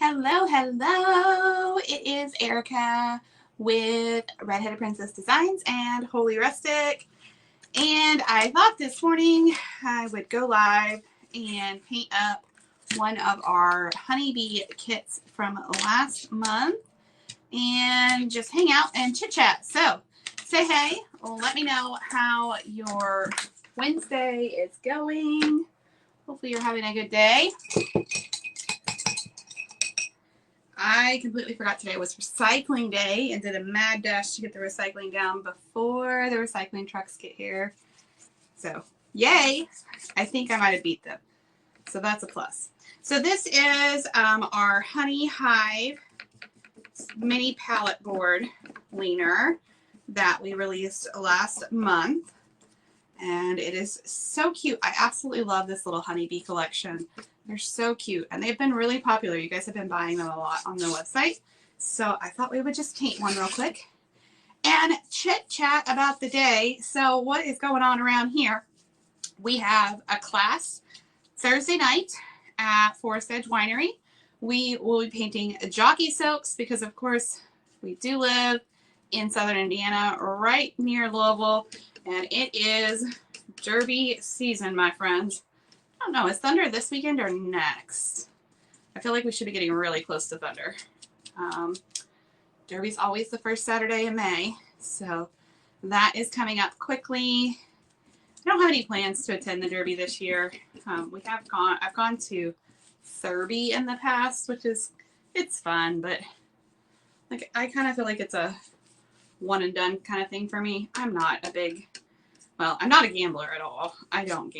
Hello, hello. It is Erica with Redheaded Princess Designs and Holy Rustic. And I thought this morning I would go live and paint up one of our honeybee kits from last month and just hang out and chit chat. So say hey, let me know how your Wednesday is going. Hopefully you're having a good day. I completely forgot today was recycling day and did a mad dash to get the recycling down before the recycling trucks get here. So, yay! I think I might have beat them. So that's a plus. So this is our Honey Hive mini pallet board leaner that we released last month. And it is so cute. I absolutely love this little honeybee collection. They're so cute, and they've been really popular. You guys have been buying them a lot on the website. So I thought we would just paint one real quick and chit chat about the day. So what is going on around here? We have a class Thursday night at Forest Edge Winery. We will be painting jockey silks because, of course, we do live in Southern Indiana, right near Louisville, and it is Derby season, my friends. I don't know, is Thunder this weekend or next? I feel like we should be getting really close to Thunder. Derby's always the first Saturday in May, so that is coming up quickly. I don't have any plans to attend the Derby this year. I've gone to Thurby in the past, which is, it's fun, but like I kind of feel like it's a one and done kind of thing for me. I'm not a gambler at all. I don't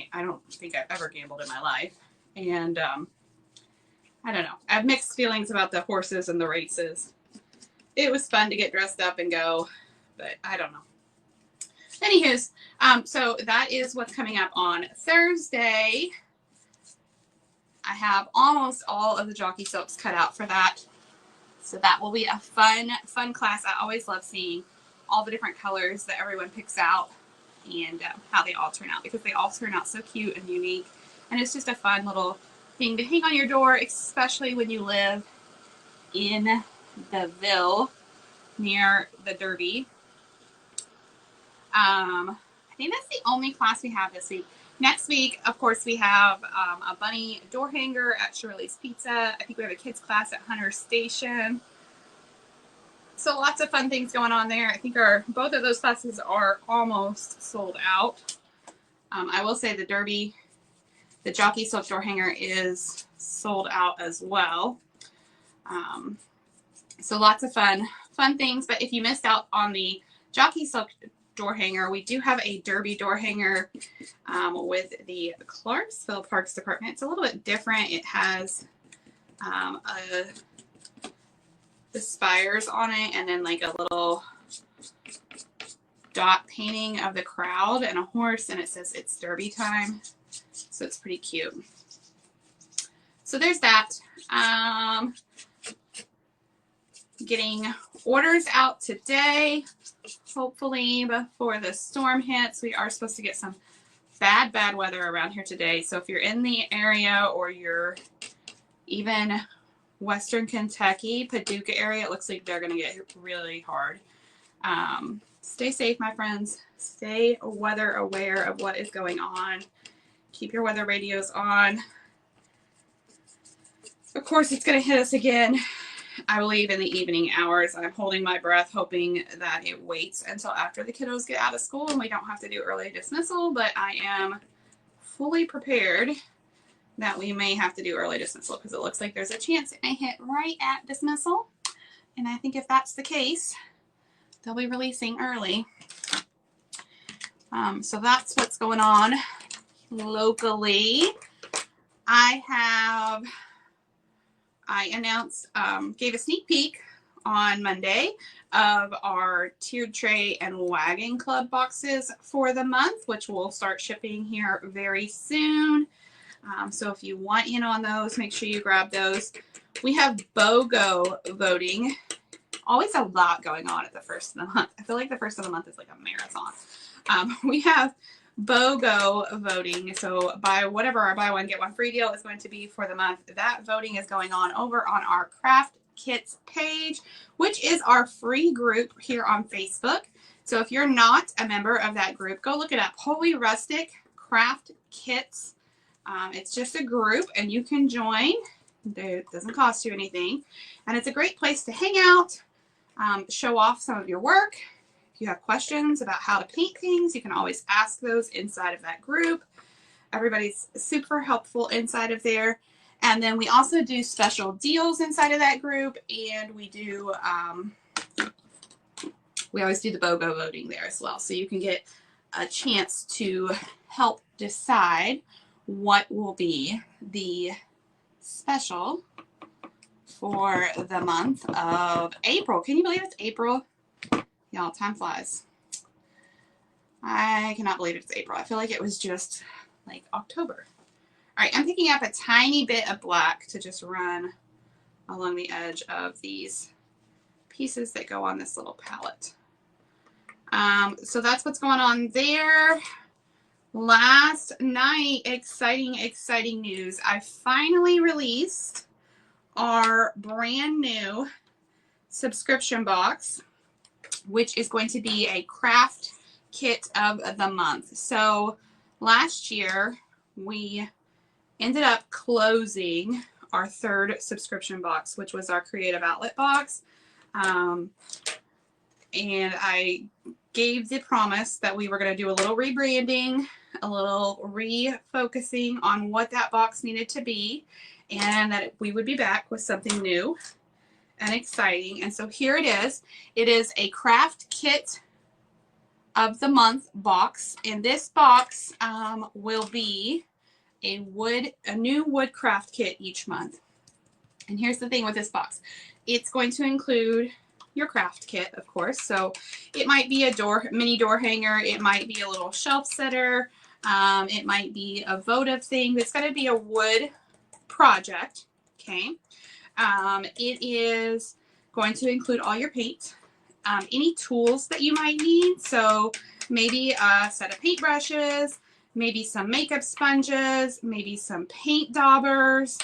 think I've ever gambled in my life. And I don't know. I have mixed feelings about the horses and the races. It was fun to get dressed up and go, but I don't know. Anywho, so that is what's coming up on Thursday. I have almost all of the jockey silks cut out for that. So that will be a fun class. I always love seeing all the different colors that everyone picks out and how they all turn out, because they all turn out so cute and unique, and it's just a fun little thing to hang on your door, especially when you live in the Ville near the Derby. I think that's the only class we have this week. Next week, of course, we have a bunny door hanger at Shirley's Pizza. I think we have a kids class at Hunter Station. So lots of fun things going on there. I think both of those classes are almost sold out. I will say the Derby, the jockey silk door hanger is sold out as well. So lots of fun things. But if you missed out on the jockey silk door hanger, we do have a Derby door hanger with the Clarksville Parks Department. It's a little bit different. It has the spires on it, and then like a little dot painting of the crowd and a horse, and it says it's Derby time. So it's pretty cute. So there's that. Getting orders out today, hopefully before the storm hits. We are supposed to get some bad weather around here today. So if you're in the area, or you're even Western Kentucky, Paducah area, it looks like they're going to get really hard. Stay safe, my friends. Stay weather aware of what is going on. Keep your weather radios on. Of course, it's going to hit us again, I believe, in the evening hours. I'm holding my breath, hoping that it waits until after the kiddos get out of school and we don't have to do early dismissal, but I am fully prepared that we may have to do early dismissal, because it looks like there's a chance it may hit right at dismissal. And I think if that's the case, they'll be releasing early. So that's what's going on locally. I announced, gave a sneak peek on Monday of our tiered tray and wagon club boxes for the month, which will start shipping here very soon. So if you want in on those, make sure you grab those. We have BOGO voting. Always a lot going on at the first of the month. I feel like the first of the month is like a marathon. We have BOGO voting. So by whatever our buy one get one free deal is going to be for the month, that voting is going on over on our craft kits page, which is our free group here on Facebook. So if you're not a member of that group, go look it up. Holy Rustic Craft Kits. It's just a group and you can join. It doesn't cost you anything. And it's a great place to hang out, show off some of your work. If you have questions about how to paint things, you can always ask those inside of that group. Everybody's super helpful inside of there. And then we also do special deals inside of that group. And we do, we always do the BOGO voting there as well. So you can get a chance to help decide what will be the special for the month of April. Can you believe it's April? Y'all, time flies. I cannot believe it's April. I feel like it was just like October. All right, I'm picking up a tiny bit of black to just run along the edge of these pieces that go on this little palette. So that's what's going on there. Last night, exciting news. I finally released our brand new subscription box, which is going to be a craft kit of the month. So last year, we ended up closing our third subscription box, which was our Creative Outlet box. And I gave the promise that we were going to do a little rebranding, a little refocusing on what that box needed to be, and that we would be back with something new and exciting. And so here it is. It is a craft kit of the month box, and this box will be a new wood craft kit each month. And here's the thing with this box. It's going to include your craft kit, of course. So it might be a mini door hanger. It might be a little shelf sitter. It might be a votive thing. It's going to be a wood project. Okay. It is going to include all your paint, any tools that you might need. So maybe a set of paint brushes, maybe some makeup sponges, maybe some paint daubers,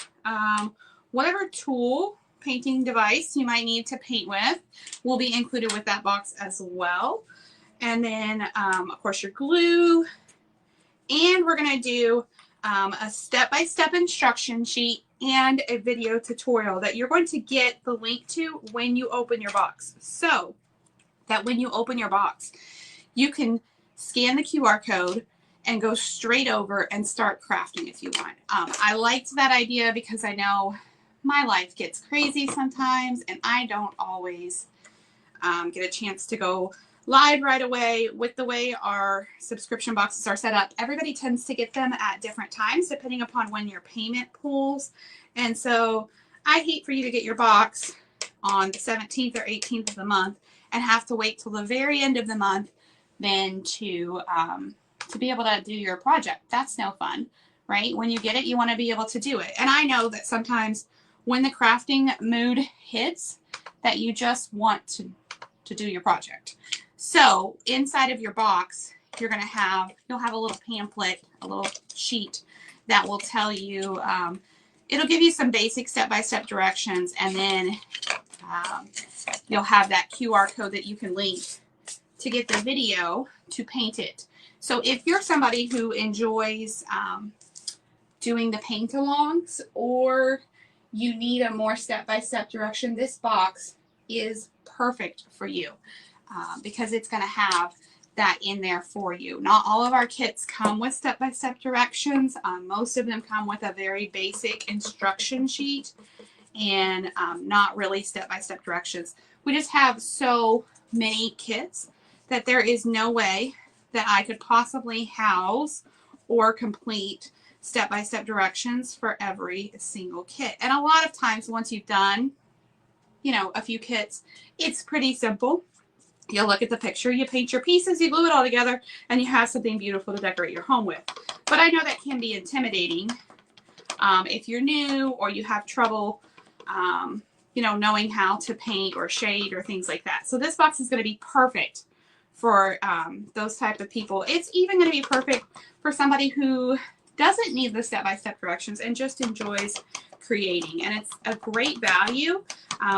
whatever tool, painting device you might need to paint with will be included with that box as well. And then, of course, your glue. And we're going to do a step-by-step instruction sheet and a video tutorial that you're going to get the link to when you open your box. So that when you open your box, you can scan the QR code and go straight over and start crafting if you want. I liked that idea because I know my life gets crazy sometimes and I don't always get a chance to go live right away. With the way our subscription boxes are set up, everybody tends to get them at different times depending upon when your payment pulls. And so I hate for you to get your box on the 17th or 18th of the month and have to wait till the very end of the month then to be able to do your project. That's no fun, right? When you get it, you want to be able to do it. And I know that sometimes when the crafting mood hits, that you just want to do your project. So inside of your box, you'll have a little pamphlet, a little sheet that will tell you, it'll give you some basic step-by-step directions, and then you'll have that QR code that you can link to get the video to paint it. So if you're somebody who enjoys doing the paint-alongs, or you need a more step-by-step direction, this box is perfect for you because it's going to have that in there for you. Not all of our kits come with step-by-step directions. Most of them come with a very basic instruction sheet and not really step-by-step directions. We just have so many kits that there is no way that I could possibly house or complete step-by-step directions for every single kit. And a lot of times once you've done, a few kits, it's pretty simple. You'll look at the picture, you paint your pieces, you glue it all together, and you have something beautiful to decorate your home with. But I know that can be intimidating if you're new or you have trouble, knowing how to paint or shade or things like that. So this box is going to be perfect for those type of people. It's even going to be perfect for somebody who doesn't need the step-by-step directions and just enjoys creating. And it's a great value.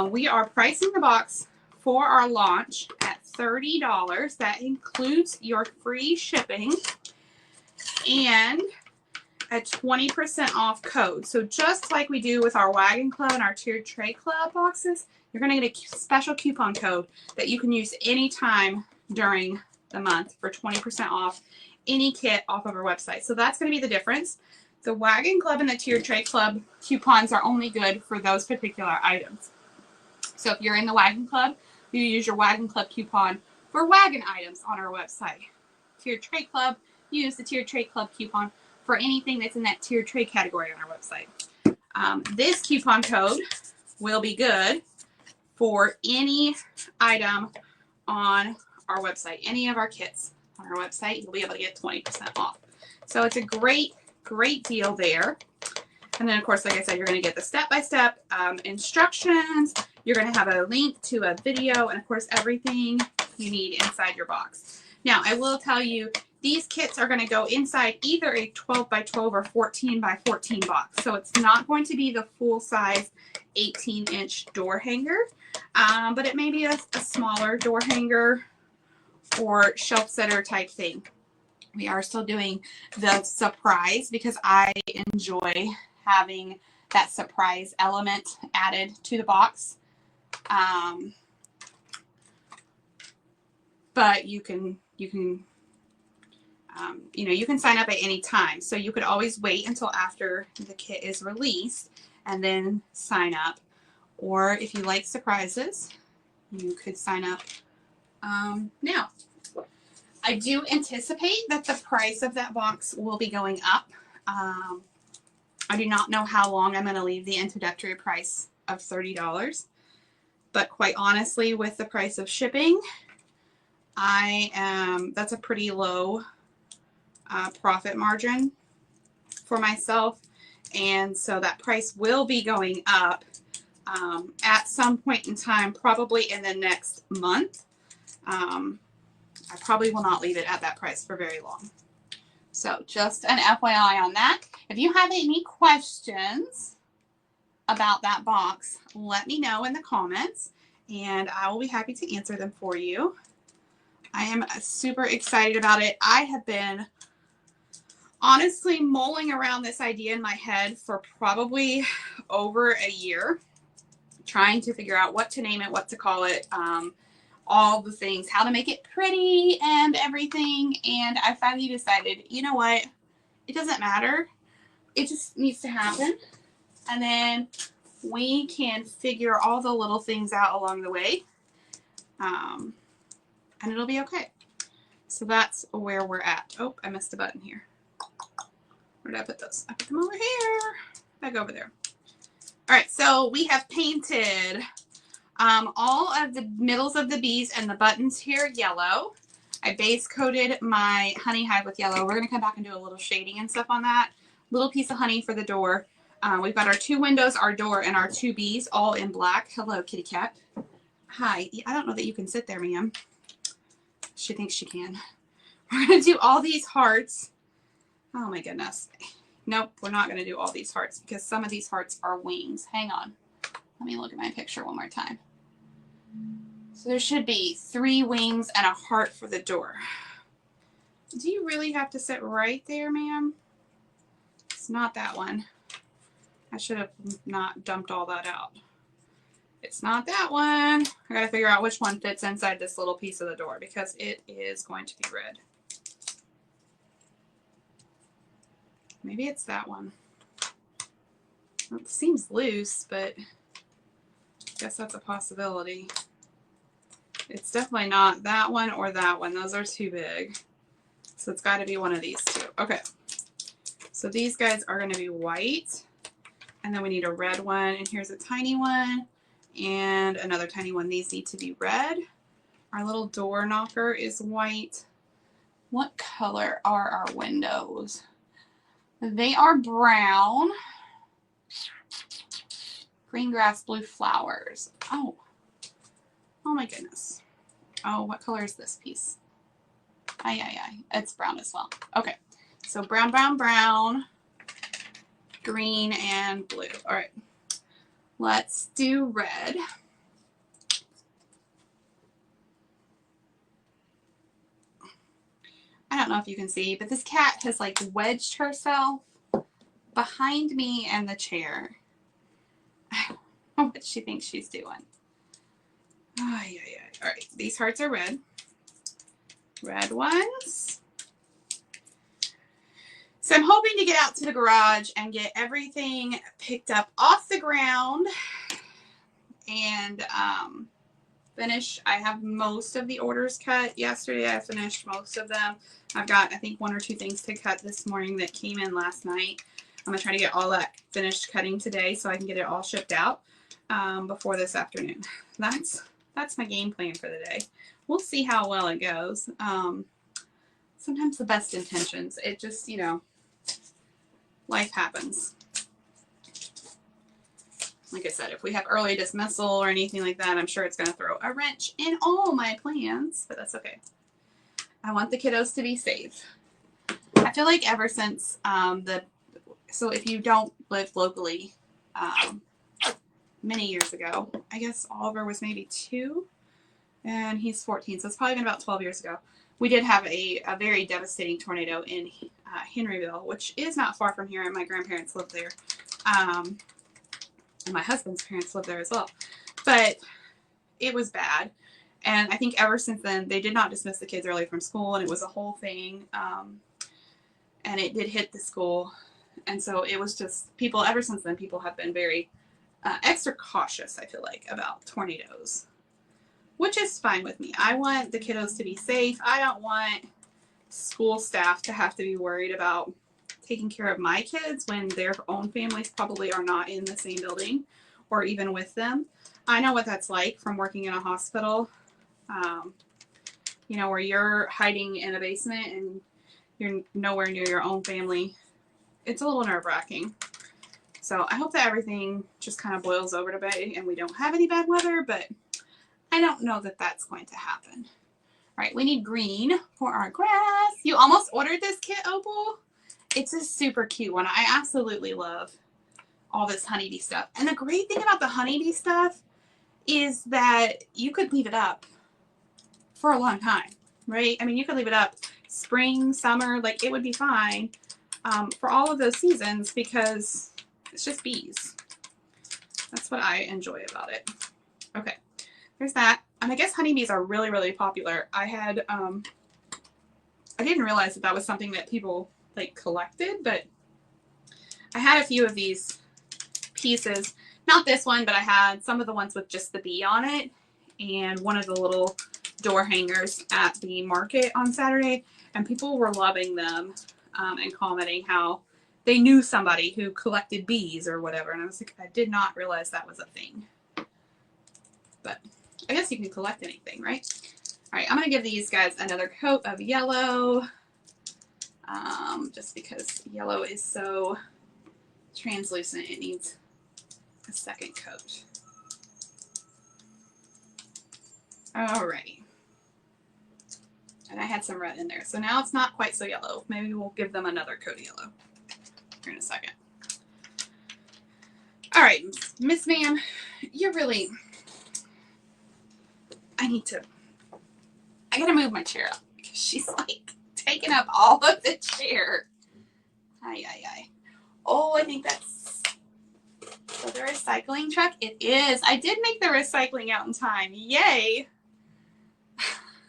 We are pricing the box for our launch at $30. That includes your free shipping and a 20% off code. So just like we do with our Wagon Club and our Tiered Tray Club boxes, you're going to get a special coupon code that you can use anytime during the month for 20% off any kit off of our website. So that's going to be the difference. The Wagon Club and the Tiered Tray Club coupons are only good for those particular items. So if you're in the Wagon Club, you use your Wagon Club coupon for wagon items on our website. Tiered Tray Club, you use the Tiered Tray Club coupon for anything that's in that tiered tray category on our website. This coupon code will be good for any item on our website, any of our kits on our website. You'll be able to get 20% off. So it's a great deal there. And then, of course, like I said, you're going to get the step-by-step instructions. You're going to have a link to a video and, of course, everything you need inside your box. Now, I will tell you, these kits are going to go inside either a 12 by 12 or 14 by 14 box. So it's not going to be the full-size 18-inch door hanger, but it may be a smaller door hanger or shelf sitter type thing. We are still doing the surprise because I enjoy having that surprise element added to the box. But you can sign up at any time. So you could always wait until after the kit is released and then sign up. Or if you like surprises, you could sign up now. I do anticipate that the price of that box will be going up. I do not know how long I'm going to leave the introductory price of $30. But quite honestly, with the price of shipping, that's a pretty low profit margin for myself. And so that price will be going up at some point in time, probably in the next month. I probably will not leave it at that price for very long. So just an FYI on that. If you have any questions about that box, let me know in the comments and I will be happy to answer them for you. I am super excited about it. I have been honestly mulling around this idea in my head for probably over a year, trying to figure out what to name it, what to call it, all the things, how to make it pretty and everything. And I finally decided, you know what? It doesn't matter. It just needs to happen. And then we can figure all the little things out along the way. And it'll be okay. So that's where we're at. Oh, I missed a button here. Where did I put those? I put them over here. Back over there. All right, so we have painted all of the middles of the bees and the buttons here yellow. I base coated my honey hive with yellow. We're going to come back and do a little shading and stuff on that. Little piece of honey for the door. We've got our 2 windows, our door, and our 2 bees all in black. Hello, kitty cat. Hi. I don't know that you can sit there, ma'am. She thinks she can. We're going to do all these hearts. Oh my goodness. Nope, we're not going to do all these hearts because some of these hearts are wings. Hang on. Let me look at my picture one more time. So there should be 3 wings and a heart for the door. Do you really have to sit right there, ma'am? It's not that one. I should have not dumped all that out. It's not that one. I got to figure out which one fits inside this little piece of the door because it is going to be red. Maybe it's that one. It seems loose, but I guess that's a possibility. It's definitely not that one or that one. Those are too big. So it's got to be one of these 2. Okay. So these guys are going to be white. And then we need a red one. And here's a tiny one. And another tiny one. These need to be red. Our little door knocker is white. What color are our windows? They are brown. Green grass, blue flowers. Oh. Oh my goodness. Oh, what color is this piece? It's brown as well. Okay. So brown, brown, brown, green, and blue. All right. Let's do red. I don't know if you can see, but this cat has like wedged herself behind me and the chair. What she thinks she's doing. All right, these hearts are red. Red ones. So I'm hoping to get out to the garage and get everything picked up off the ground and finish. I have most of the orders cut yesterday. I finished most of them. I've got, I think, 1 or 2 things to cut this morning that came in last night. I'm going to try to get all that finished cutting today so I can get it all shipped out before this afternoon. That's my game plan for the day. We'll see how well it goes. Sometimes the best intentions, it just, you know, life happens. Like I said, if we have early dismissal or anything like that, I'm sure it's going to throw a wrench in all my plans, but that's okay. I want the kiddos to be safe. I feel like ever since so if you don't live locally, many years ago, I guess Oliver was maybe 2 and he's 14, so it's probably been about 12 years ago. We did have a very devastating tornado in Henryville, which is not far from here, and my grandparents lived there. And my husband's parents lived there as well. But it was bad. And I think ever since then, they did not dismiss the kids early from school, and it was a whole thing. And it did hit the school. And so it was just, people, ever since then, people have been very extra cautious, I feel like, about tornadoes. Which is fine with me. I want the kiddos to be safe. I don't want school staff to have to be worried about taking care of my kids when their own families probably are not in the same building or even with them. I know what that's like from working in a hospital, you know, where you're hiding in a basement and you're nowhere near your own family. It's a little nerve-wracking. So I hope that everything just kind of boils over today and we don't have any bad weather, but I don't know that that's going to happen. All right, we need green for our grass. You almost ordered this kit, Opal? It's a super cute one. I absolutely love all this honeybee stuff. And the great thing about the honeybee stuff is that you could leave it up for a long time, right? I mean, you could leave it up spring, summer, like it would be fine for all of those seasons because it's just bees. That's what I enjoy about it. Okay. There's that. And I guess honeybees are really, really popular. I had, I didn't realize that that was something that people like collected, but I had a few of these pieces. Not this one, but I had some of the ones with just the bee on it and one of the little door hangers at the market on Saturday. And people were loving them and commenting how they knew somebody who collected bees or whatever. And I was like, I did not realize that was a thing. But I guess you can collect anything, right? All right, I'm going to give these guys another coat of yellow just because yellow is so translucent. It needs a second coat. All right. And I had some red in there. So now it's not quite so yellow. Maybe we'll give them another coat of yellow here in a second. All right, Miss Ma'am, you're really... I gotta move my chair up because she's like taking up all of the chair. Oh, I think that's the recycling truck. It is. I did make the recycling out in time. Yay.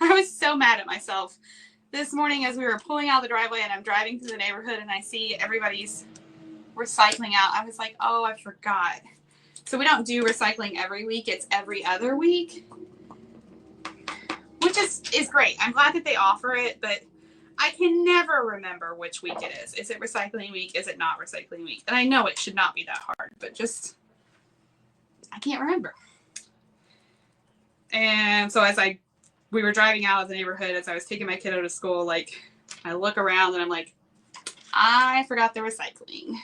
I was so mad at myself this morning as we were pulling out the driveway and I'm driving through the neighborhood and I see everybody's recycling out. I was like, oh, I forgot. So we don't do recycling every week. It's every other week. Which is great. I'm glad that they offer it, but I can never remember which week it is. Is it recycling week? Is it not recycling week? And I know it should not be that hard, but just, I can't remember. And so as we were driving out of the neighborhood, as I was taking my kiddo to school, like, I look around and I'm like, I forgot the recycling.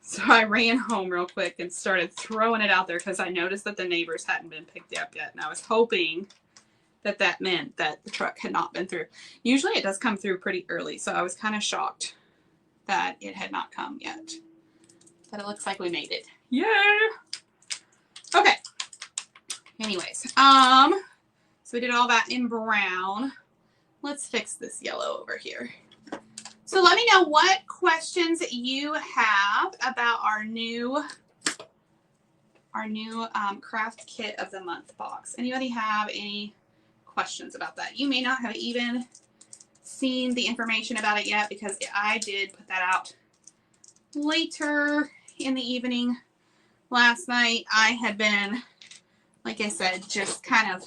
So I ran home real quick and started throwing it out there because I noticed that the neighbors hadn't been picked up yet. And I was hoping that meant that the truck had not been through. Usually it does come through pretty early, so I was kind of shocked that it had not come yet. But it looks like we made it. Yeah. Okay. Anyways, so we did all that in brown. Let's fix this yellow over here. So let me know what questions you have about our new craft kit of the month box. Anybody have any questions about that? You may not have even seen the information about it yet because I did put that out later in the evening last night. I had been, like I said, just kind of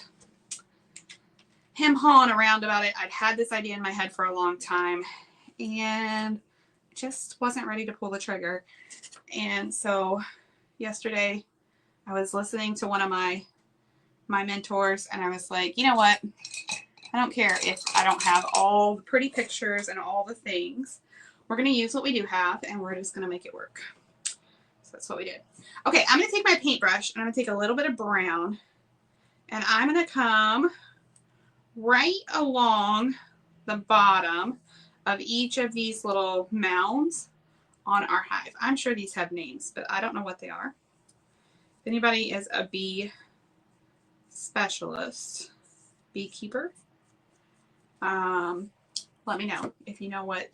hem-hawing around about it. I'd had this idea in my head for a long time and just wasn't ready to pull the trigger. And so yesterday I was listening to one of my mentors and I was like, you know what? I don't care if I don't have all the pretty pictures and all the things. We're going to use what we do have and we're just going to make it work. So that's what we did. Okay, I'm going to take my paintbrush and I'm going to take a little bit of brown and I'm going to come right along the bottom of each of these little mounds on our hive. I'm sure these have names, but I don't know what they are. If anybody is a bee specialist, beekeeper, let me know if you know what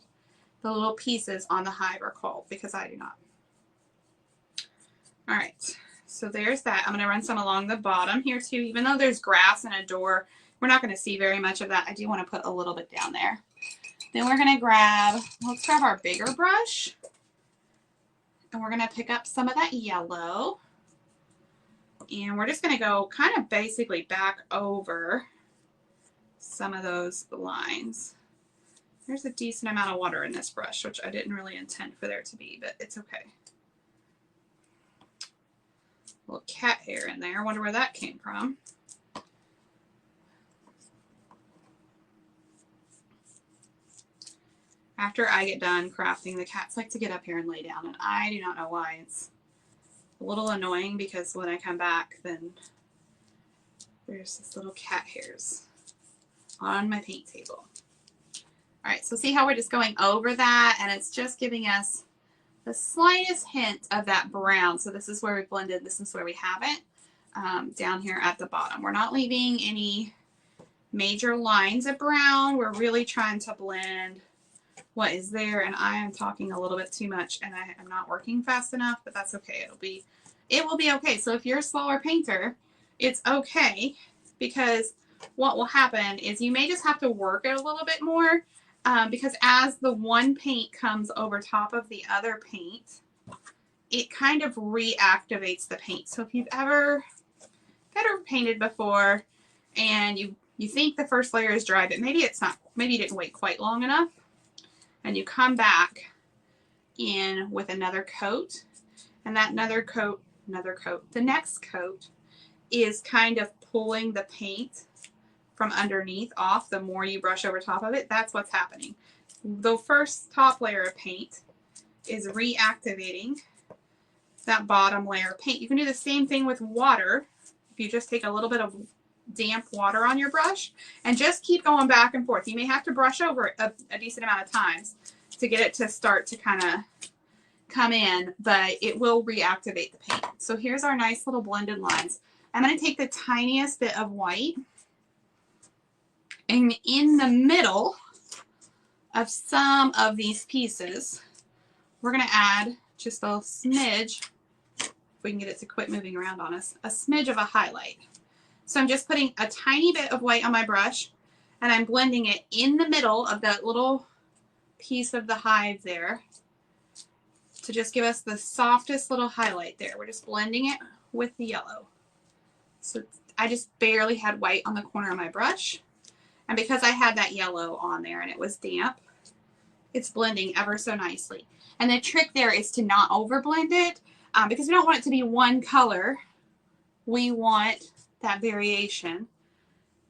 the little pieces on the hive are called, because I do not. All right, so there's that. I'm going to run some along the bottom here too. Even though there's grass and a door, we're not going to see very much of that. I do want to put a little bit down there. Then we're going to grab, let's grab our bigger brush. And we're going to pick up some of that yellow. And we're just going to go kind of basically back over some of those lines. There's a decent amount of water in this brush, which I didn't really intend for there to be, but it's okay. A little cat hair in there. I wonder where that came from. After I get done crafting, the cats like to get up here and lay down, and I do not know why. It's a little annoying because when I come back, then there's this little cat hairs on my paint table. All right, so see how we're just going over that, and it's just giving us the slightest hint of that brown. So this is where we blended, this is where we have it, down here at the bottom. We're not leaving any major lines of brown. We're really trying to blend what is there, and I am talking a little bit too much and I am not working fast enough, but that's okay. It will be okay. So if you're a slower painter, it's okay, because what will happen is you may just have to work it a little bit more, because as the one paint comes over top of the other paint, it kind of reactivates the paint. So if you've ever painted before and you think the first layer is dry, but maybe it's not, maybe you didn't wait quite long enough, and you come back in with another coat, and that another coat, the next coat is kind of pulling the paint from underneath off the more you brush over top of it. That's what's happening. The first top layer of paint is reactivating that bottom layer of paint. You can do the same thing with water. If you just take a little bit of damp water on your brush and just keep going back and forth. You may have to brush over it a decent amount of times to get it to start to kind of come in, but it will reactivate the paint. So here's our nice little blended lines. I'm going to take the tiniest bit of white, and in the middle of some of these pieces, we're going to add just a smidge, if we can get it to quit moving around on us, a smidge of a highlight. So I'm just putting a tiny bit of white on my brush, and I'm blending it in the middle of that little piece of the hive there to just give us the softest little highlight there. We're just blending it with the yellow. So I just barely had white on the corner of my brush, and because I had that yellow on there and it was damp, it's blending ever so nicely. And the trick there is to not over blend it, because we don't want it to be one color. We want that variation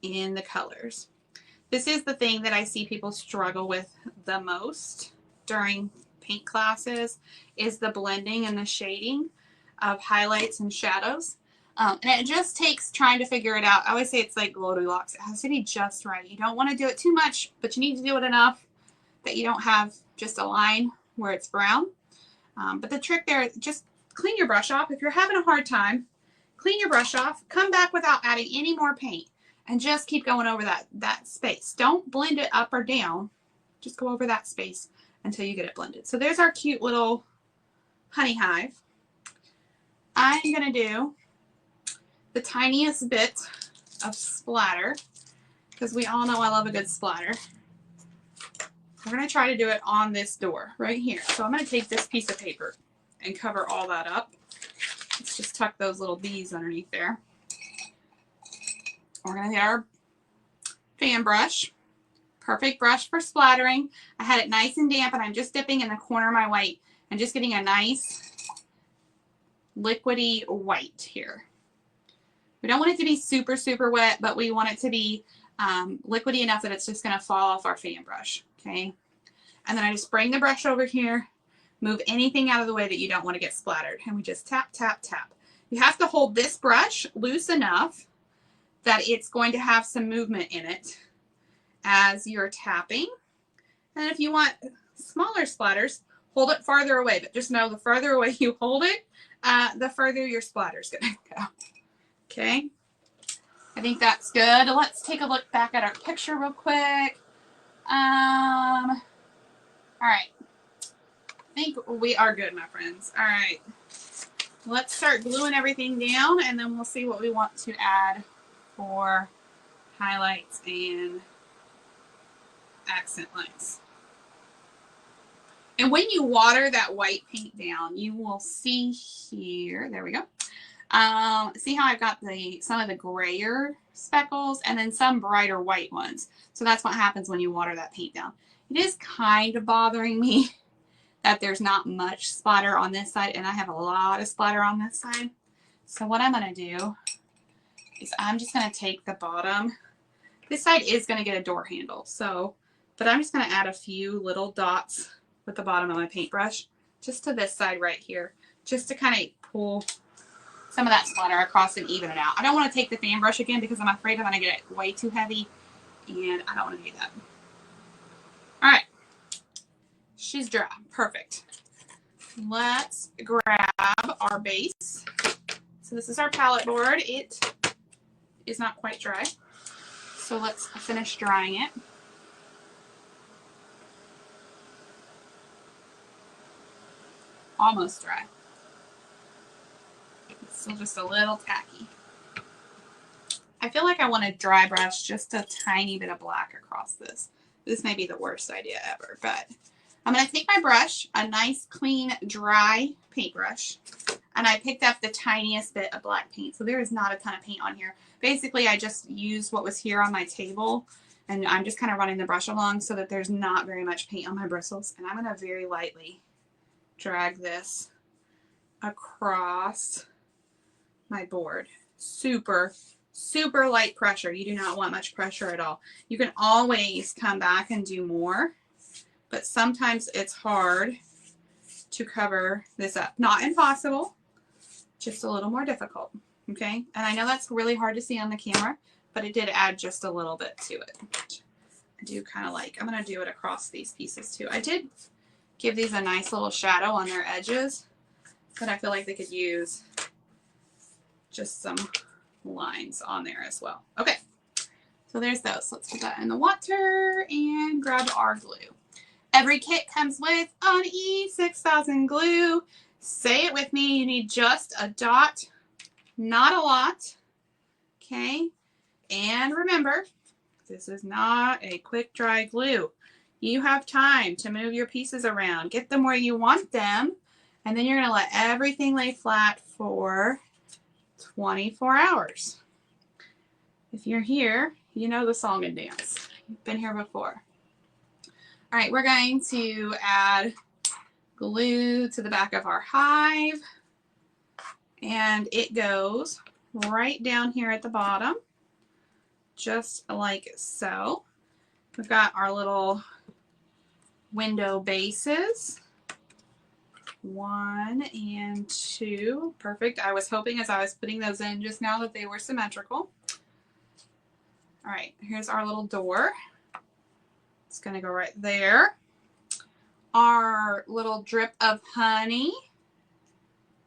in the colors. This is the thing that I see people struggle with the most during paint classes, is the blending and the shading of highlights and shadows. And it just takes trying to figure it out. I always say it's like Goldilocks. It has to be just right. You don't want to do it too much, but you need to do it enough that you don't have just a line where it's brown. But the trick there, just clean your brush off. If you're having a hard time, clean your brush off, come back without adding any more paint, and just keep going over that space. Don't blend it up or down. Just go over that space until you get it blended. So there's our cute little honey hive. I'm going to do the tiniest bit of splatter because we all know I love a good splatter. We're going to try to do it on this door right here. So I'm going to take this piece of paper and cover all that up. Let's just tuck those little bees underneath there. We're going to get our fan brush. Perfect brush for splattering. I had it nice and damp, and I'm just dipping in the corner of my white and just getting a nice liquidy white here. We don't want it to be super, super wet, but we want it to be liquidy enough that it's just going to fall off our fan brush. Okay. And then I just bring the brush over here, move anything out of the way that you don't want to get splattered. And we just tap, tap, tap. You have to hold this brush loose enough that it's going to have some movement in it as you're tapping. And if you want smaller splatters, hold it farther away. But just know the farther away you hold it, the further your splatter's going to go. Okay. I think that's good. Let's take a look back at our picture real quick. All right. I think we are good, my friends. All right. Let's start gluing everything down, and then we'll see what we want to add for highlights and accent lines. And when you water that white paint down, you will see here, there we go. See how I've got some of the grayer speckles and then some brighter white ones. So that's what happens when you water that paint down. It is kind of bothering me that there's not much splatter on this side, and I have a lot of splatter on this side. So what I'm going to do is I'm just going to take the bottom. This side is going to get a door handle, but I'm just going to add a few little dots with the bottom of my paintbrush just to this side right here, just to kind of pull some of that splatter across and even it out. I don't want to take the fan brush again because I'm afraid I'm going to get it way too heavy, and I don't want to do that. All right. She's dry. Perfect. Let's grab our base. So this is our palette board. It is not quite dry. So let's finish drying it. Almost dry. It's still just a little tacky. I feel like I want to dry brush just a tiny bit of black across this. This may be the worst idea ever, but I'm going to take my brush, a nice, clean, dry paintbrush, and I picked up the tiniest bit of black paint. So there is not a ton of paint on here. Basically, I just used what was here on my table, and I'm just kind of running the brush along so that there's not very much paint on my bristles. And I'm going to very lightly drag this across my board. Super, super light pressure. You do not want much pressure at all. You can always come back and do more, but sometimes it's hard to cover this up. Not impossible, just a little more difficult, okay? And I know that's really hard to see on the camera, but it did add just a little bit to it. I do kind of like, I'm going to do it across these pieces too. I did give these a nice little shadow on their edges, but I feel like they could use just some lines on there as well. Okay, so there's those. Let's put that in the water and grab our glue. Every kit comes with an E6000 glue. Say it with me. You need just a dot, not a lot. Okay, and remember, this is not a quick dry glue. You have time to move your pieces around, get them where you want them, and then you're going to let everything lay flat for 24 hours. If you're here, you know the song and dance. You've been here before. All right, we're going to add glue to the back of our hive, and it goes right down here at the bottom, just like so. We've got our little window bases 1 and 2. Perfect. I was hoping as I was putting those in just now that they were symmetrical. All right, here's our little door. It's going to go right there. Our little drip of honey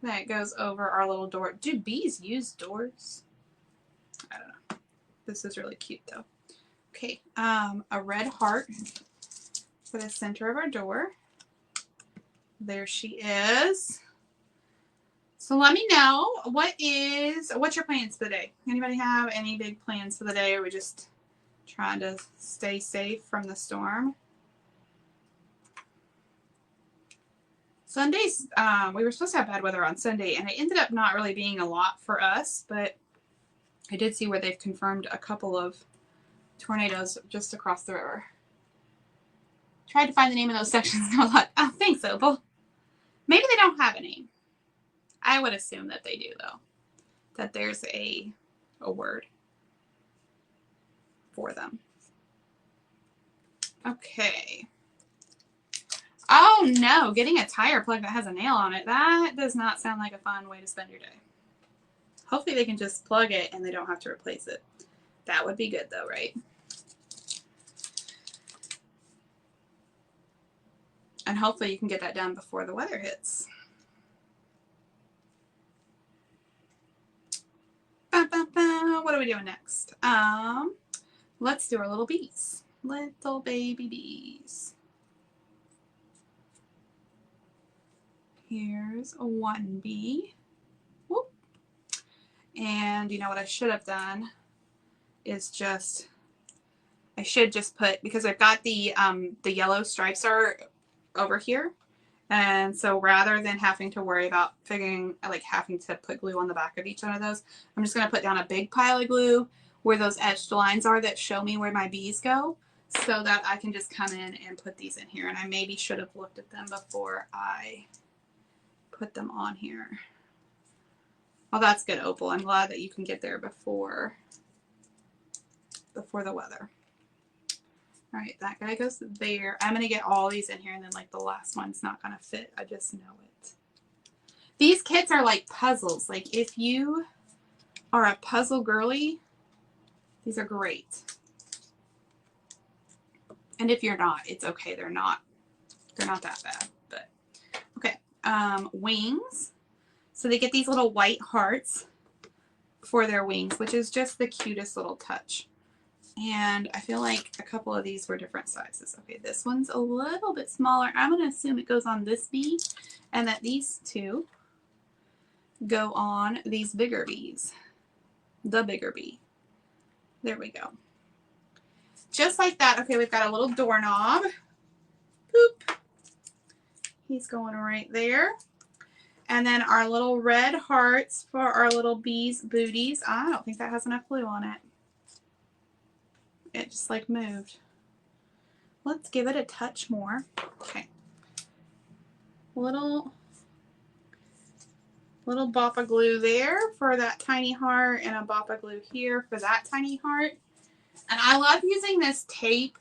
that goes over our little door. Do bees use doors? I don't know. This is really cute though. Okay, a red heart for the center of our door. There she is. So let me know, what's your plans for the day? Anybody have any big plans for the day, or are we just trying to stay safe from the storm? Sundays, we were supposed to have bad weather on Sunday, and it ended up not really being a lot for us, but I did see where they've confirmed a couple of tornadoes just across the river. Tried to find the name of those sections, and I was like, oh, thanks, Opal. Maybe they don't have a name. I would assume that they do, though. That there's a word for them. Okay. Oh no, getting a tire plug that has a nail on it. That does not sound like a fun way to spend your day. Hopefully they can just plug it and they don't have to replace it. That would be good though, right? And hopefully you can get that done before the weather hits. What are we doing next? Let's do our little bees. Little baby bees. Here's one bee. Whoop. And you know what I should have done is I should just put, because I've got the yellow stripes are over here. And so rather than having to worry about having to put glue on the back of each one of those, I'm just going to put down a big pile of glue where those etched lines are that show me where my bees go, so that I can just come in and put these in here. And I maybe should have looked at them before I put them on here. Well, that's good, Opal. I'm glad that you can get there before the weather. All right, that guy goes there. I'm going to get all these in here, and then like the last one's not going to fit. I just know it. These kits are like puzzles. Like if you are a puzzle girly, these are great. And if you're not, it's okay. They're not that bad, but okay. Wings. So they get these little white hearts for their wings, which is just the cutest little touch. And I feel like a couple of these were different sizes. Okay, this one's a little bit smaller. I'm going to assume it goes on this bee, and that these two go on these bigger bees. The bigger bee. There we go. Just like that. Okay, we've got a little doorknob. Boop. He's going right there. And then our little red hearts for our little bees' booties. I don't think that has enough glue on it. It just like moved. Let's give it a touch more. Okay. Little bop of glue there for that tiny heart, and a bop of glue here for that tiny heart. And I love using this tape.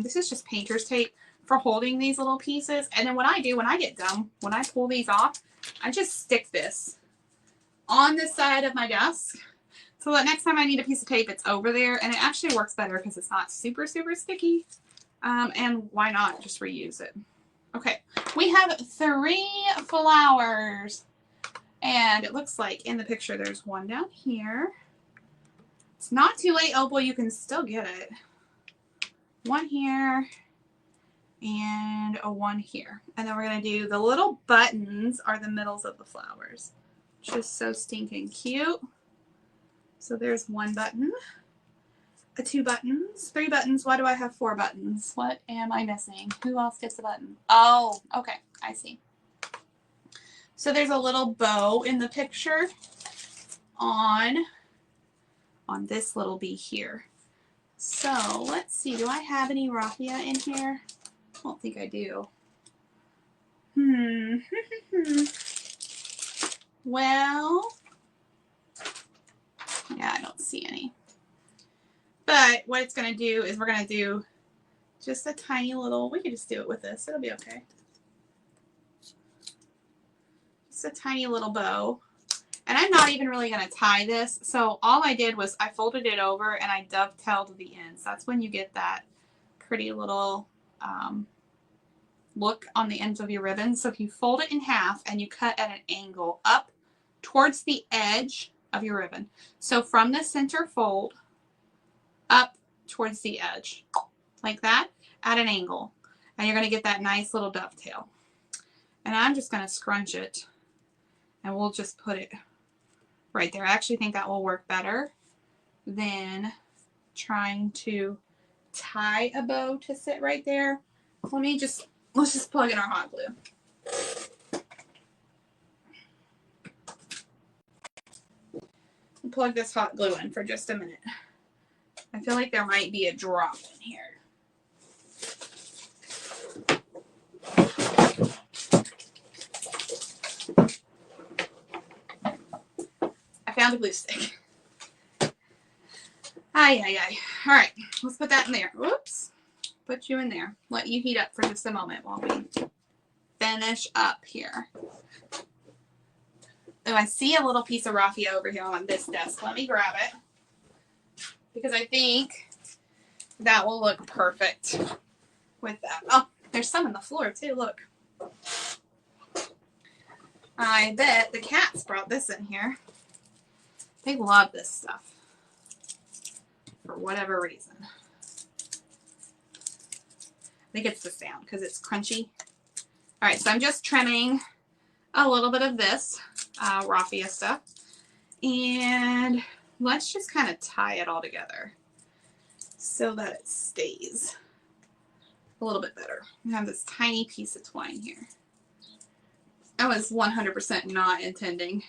This is just painter's tape for holding these little pieces. And then what I do when I get done, when I pull these off, I just stick this on the side of my desk. So that next time I need a piece of tape, it's over there. And it actually works better because it's not super, super sticky. And why not just reuse it? Okay, we have 3 flowers. And it looks like in the picture there's one down here. It's not too late, Opal. You can still get it. One here. And a one here. And then we're going to do the little buttons are the middles of the flowers. Just so stinking cute. So there's one button, 2 buttons, 3 buttons. Why do I have 4 buttons? What am I missing? Who else gets a button? Oh, okay. I see. So there's a little bow in the picture on this little bee here. So let's see. Do I have any raffia in here? I don't think I do. Well, yeah, I don't see any. But what it's going to do is we're going to do just a tiny little, we can just do it with this. It'll be okay. just a tiny little bow. And I'm not even really going to tie this. So all I did was I folded it over and I dovetailed the ends. That's when you get that pretty little look on the ends of your ribbon. So if you fold it in half and you cut at an angle up towards the edge of your ribbon. So from the center fold up towards the edge like that at an angle. And you're going to get that nice little dovetail. And I'm just going to scrunch it and we'll just put it right there. I actually think that will work better than trying to tie a bow to sit right there. Let's just plug in our hot glue. We'll plug this hot glue in for just a minute. I feel like there might be a drop in here. I found a glue stick. Ay. All right, let's put that in there. Whoops. Put you in there. Let you heat up for just a moment while we finish up here. Oh, I see a little piece of raffia over here on this desk. Let me grab it because I think that will look perfect with that. Oh, there's some on the floor too. Look. I bet the cats brought this in here. They love this stuff for whatever reason. I think it's the sound because it's crunchy. All right, so I'm just trimming a little bit of this raffia stuff. And let's just kind of tie it all together so that it stays a little bit better. I have this tiny piece of twine here. I was 100% not intending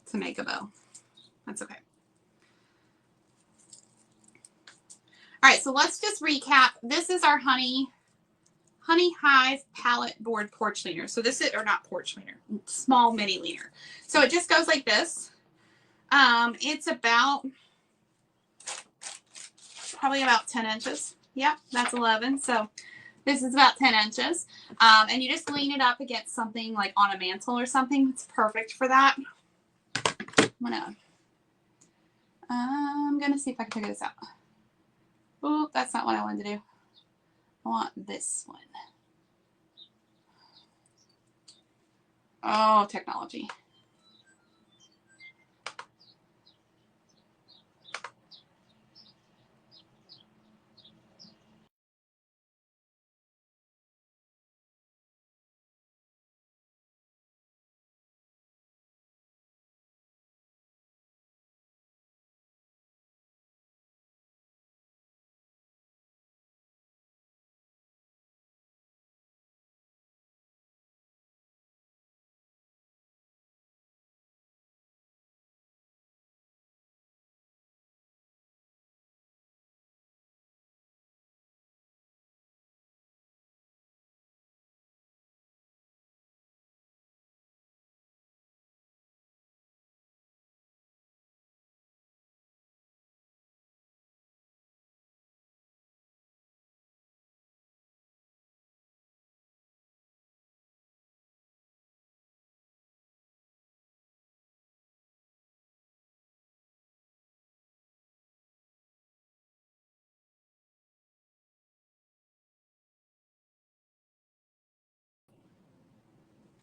to make a bow. That's okay. All right, so let's just recap. This is our Honey Hive pallet board porch leaner. So this is, or not porch leaner, small mini leaner. So it just goes like this. It's probably about 10 inches. Yep, that's 11. So this is about 10 inches. And you just lean it up against something like on a mantle or something. It's perfect for that. I'm gonna see if I can figure this out. Oh, that's not what I wanted to do. I want this one. Oh, technology.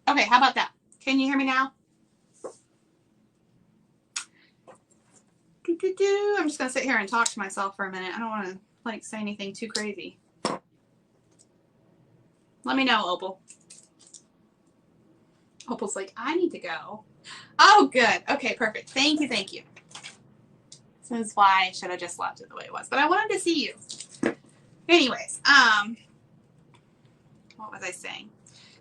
Okay, how about that? Can you hear me now? I'm just going to sit here and talk to myself for a minute. I don't want to say anything too crazy. Let me know, Opal. Opal's like, I need to go. Oh, good. Okay, perfect. Thank you. This is why I should have just left it the way it was. But I wanted to see you. Anyways, what was I saying?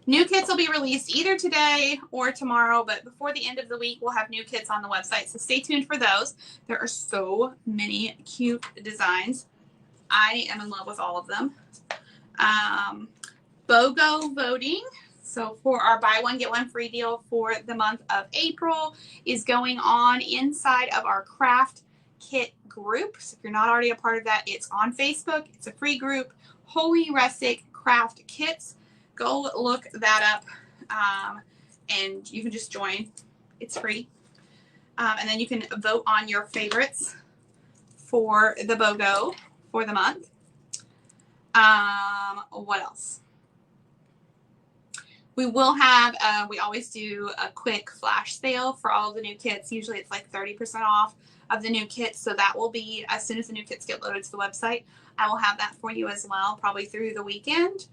New kits will be released either today or tomorrow, but before the end of the week, we'll have new kits on the website. So stay tuned for those. There are so many cute designs. I am in love with all of them. BOGO voting. So for our buy one, get one free deal for the month of April is going on inside of our craft kit group. So if you're not already a part of that, it's on Facebook. It's a free group, Holy Rustic Craft Kits. Go look that up. and you can just join. It's free. And then you can vote on your favorites for the BOGO for the month. What else? We will have, we always do a quick flash sale for all of the new kits. Usually it's like 30% off of the new kits. So that will be as soon as the new kits get loaded to the website. I will have that for you as well, probably through the weekend.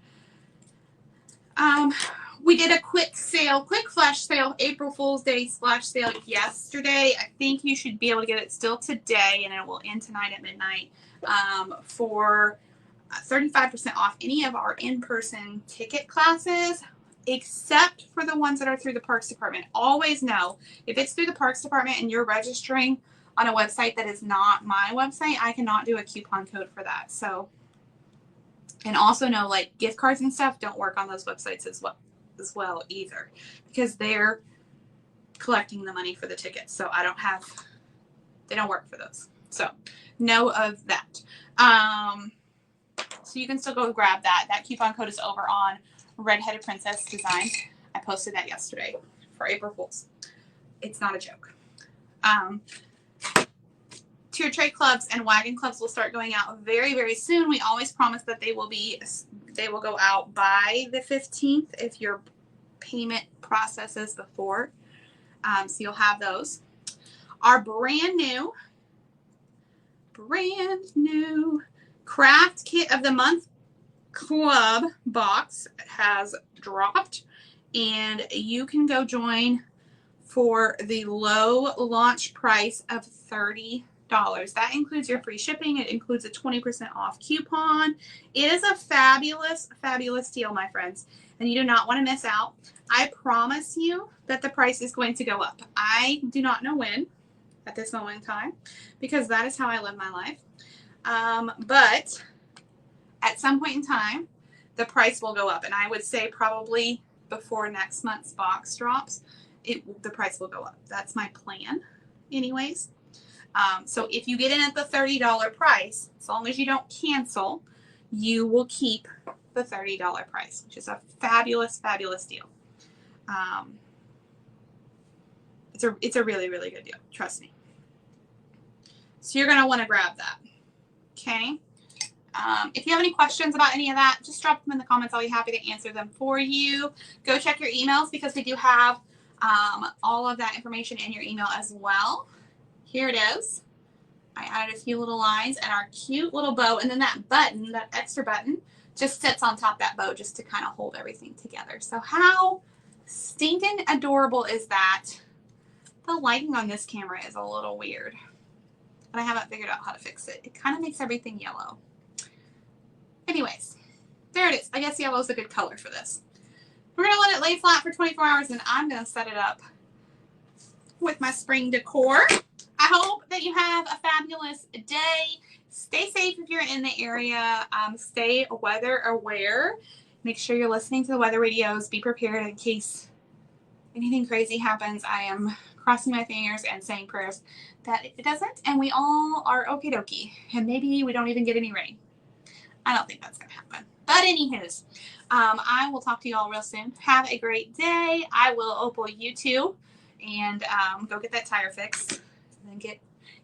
We did a quick sale, quick flash sale, April Fool's Day flash sale yesterday. I think you should be able to get it still today, and it will end tonight at midnight, for 35% off any of our in-person ticket classes, except for the ones that are through the Parks Department. Always know, if it's through the Parks Department and you're registering on a website that is not my website, I cannot do a coupon code for that. So, and also know, like, gift cards and stuff don't work on those websites as well either, because they're collecting the money for the tickets. So they don't work for those. So know of that. So you can still go grab that. That coupon code is over on Redheaded Princess Designs. I posted that yesterday for April Fools. It's not a joke. Tier tray clubs and wagon clubs will start going out very, very soon. We always promise that they will go out by the 15th if your payment processes before. So you'll have those. Our brand new craft kit of the month club box has dropped, and you can go join for the low launch price of $30. That includes your free shipping. It includes a 20% off coupon. It is a fabulous, fabulous deal, my friends, and you do not want to miss out. I promise you that the price is going to go up. I do not know when at this moment in time, because that is how I live my life. But at some point in time, the price will go up, and I would say probably before next month's box drops, the price will go up. That's my plan anyways. So if you get in at the $30 price, as long as you don't cancel, you will keep the $30 price, which is a fabulous, fabulous deal. It's a really, really good deal. Trust me. So you're going to want to grab that. Okay. If you have any questions about any of that, just drop them in the comments. I'll be happy to answer them for you. Go check your emails, because we do have all of that information in your email as well. Here it is. I added a few little lines and our cute little bow, and then that button, that extra button, just sits on top of that bow just to kind of hold everything together. So how stinking adorable is that? The lighting on this camera is a little weird, but I haven't figured out how to fix it. It kind of makes everything yellow. Anyways, there it is. I guess yellow is a good color for this. We're going to let it lay flat for 24 hours, and I'm going to set it up with my spring decor. I hope that you have a fabulous day. Stay safe if you're in the area. Stay weather aware. Make sure you're listening to the weather radios. Be prepared in case anything crazy happens. I am crossing my fingers and saying prayers that it doesn't, and we all are okie dokie, and maybe we don't even get any rain. I don't think that's going to happen. But anywho's, I will talk to you all real soon. Have a great day. I will opal you too, and go get that tire fixed, and then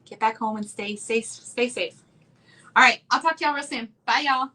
get back home and stay safe. All right, I'll talk to y'all real soon. Bye, y'all.